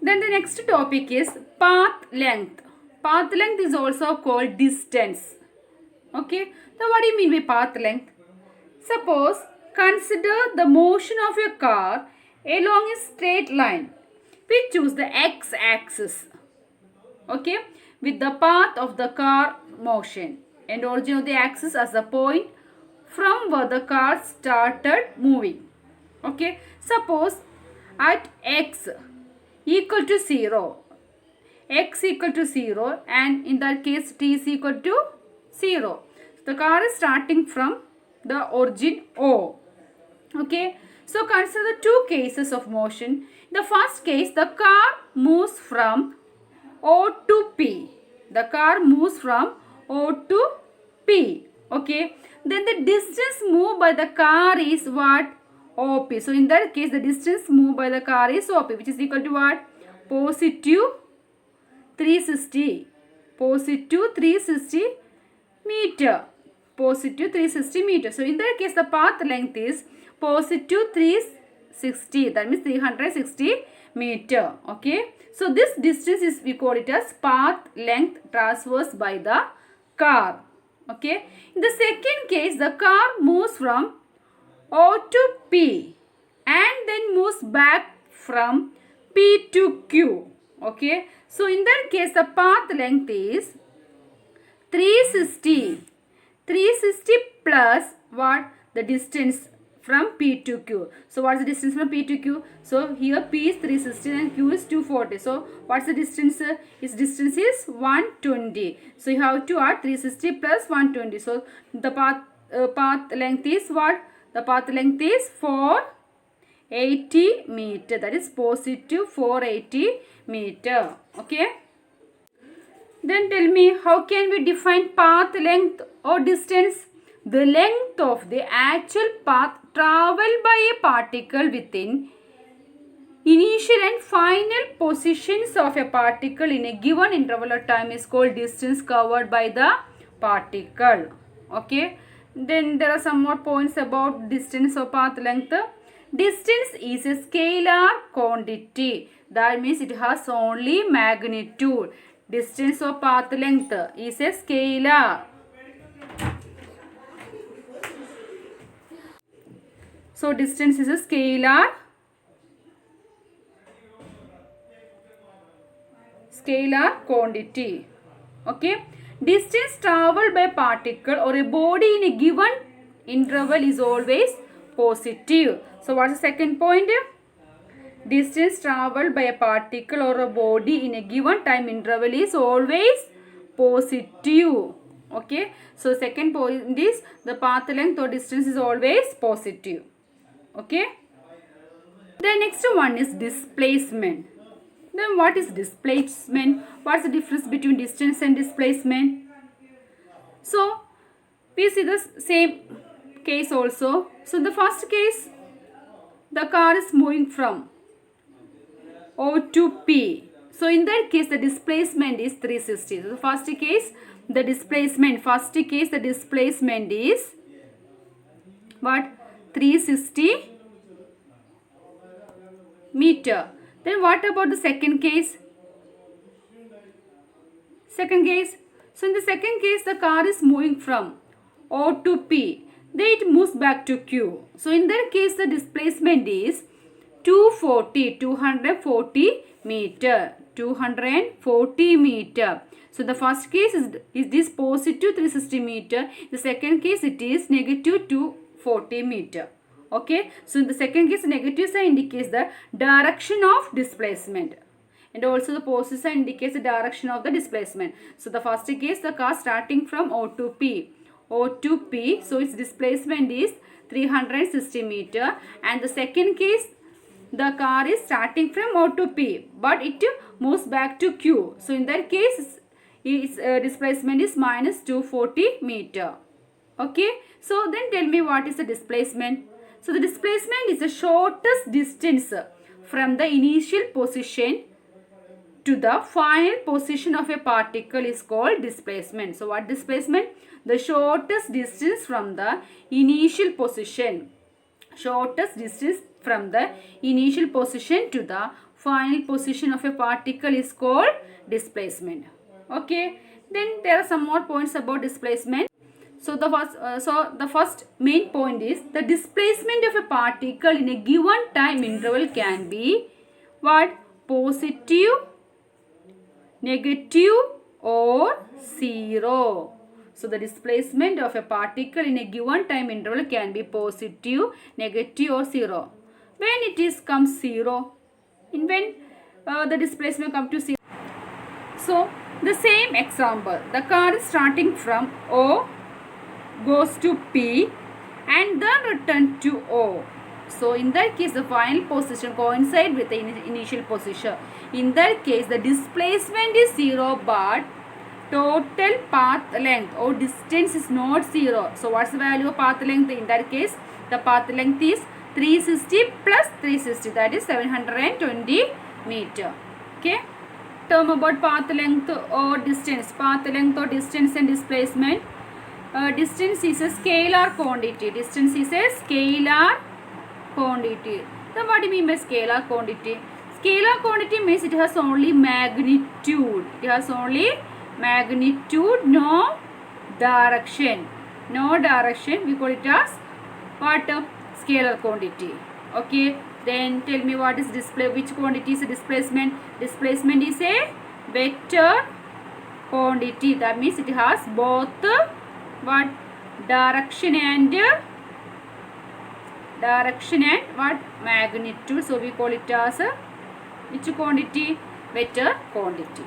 Then the next topic is path length. Path length is also called distance. Okay, so what do you mean by path length? Suppose consider the motion of a car along a straight line. We choose the x-axis. Okay, with the path of the car motion and origin of the axis as the point from where the car started moving. Okay, suppose at x equal to 0, x equal to 0, and in that case t is equal to 0. The car is starting from the origin O. Okay, so consider the two cases of motion. In the first case, the car moves from O to P. The car moves from O to P. Okay, then the distance moved by the car is what? OP. So in that case, the distance moved by the car is OP, which is equal to what? Positive 360. Positive 360 meter. Positive 360 meter. So in that case, the path length is positive 360. That means 360 meter. Okay. So this distance is, we call it as path length traversed by the car. Okay. In the second case, the car moves from O to P and then moves back from P to Q. Okay. So in that case, the path length is 360. 360 plus what? The distance from P to Q. So what's the distance from P to Q? So here P is 360 and Q is 240. So what's the distance? Its distance is 120. So you have to add 360 plus 120. So the path length is what? The path length is 480 meter. That is positive 480 meter. Okay. Then tell me, how can we define path length or distance? The length of the actual path traveled by a particle within initial and final positions of a particle in a given interval of time is called distance covered by the particle. Okay. Then there are some more points about distance or path length. Distance is a scalar quantity. That means it has only magnitude. Distance or path length is a scalar. So distance is a scalar quantity. Okay. Distance traveled by particle or a body in a given interval is always positive. So what's the second point? Distance traveled by a particle or a body in a given time interval is always positive. Okay. So second point is the path length or distance is always positive. Okay. The next one is displacement. Then what is displacement? What's the difference between distance and displacement? So we see the same case also. So in the first case, the car is moving from O to P. So in that case, the displacement is 360. So the first case, the displacement is what? 360 meter. Then what about the second case? So in the second case, the car is moving from O to P. Then it moves back to Q. So in that case, the displacement is 240 meter. 240 meter. So the first case is this positive 360 meter. The second case it is negative 240 meter. Okay. So in the second case, negative sign indicates the direction of displacement. And also the positive sign indicates the direction of the displacement. So the first case, the car starting from O to P. So its displacement is 360 meter. And the second case, the car is starting from O to P, but it moves back to Q. So in that case, its displacement is minus 240 meter. Okay. So then tell me, what is the displacement? So the displacement is the shortest distance from the initial position to the final position of a particle is called displacement. So what displacement? The shortest distance from the initial position. Shortest distance from the initial position to the final position of a particle is called displacement. Okay, then there are some more points about displacement. So the first main point is the displacement of a particle in a given time interval can be what? Positive, negative or zero. So the displacement of a particle in a given time interval can be positive, negative or zero. When it is comes zero, when the displacement comes to zero. So the same example, the car is starting from O, goes to P and then return to O. So in that case the final position coincide with the initial position. In that case the displacement is zero but total path length or distance is not zero. So what's the value of path length? In that case the path length is 360 plus 360, that is 720 meter. Okay. Term about path length or distance. Path length or distance and displacement. Distance is a scalar quantity. Distance is a scalar quantity. Then what do you mean by scalar quantity? Scalar quantity means it has only magnitude. It has only magnitude, no direction. No direction. We call it as what? Scalar quantity. Okay. Then tell me what is which quantity is a displacement? Displacement is a vector quantity. That means it has both what? Direction and what? Magnitude. So we call it as which quantity? Vector quantity.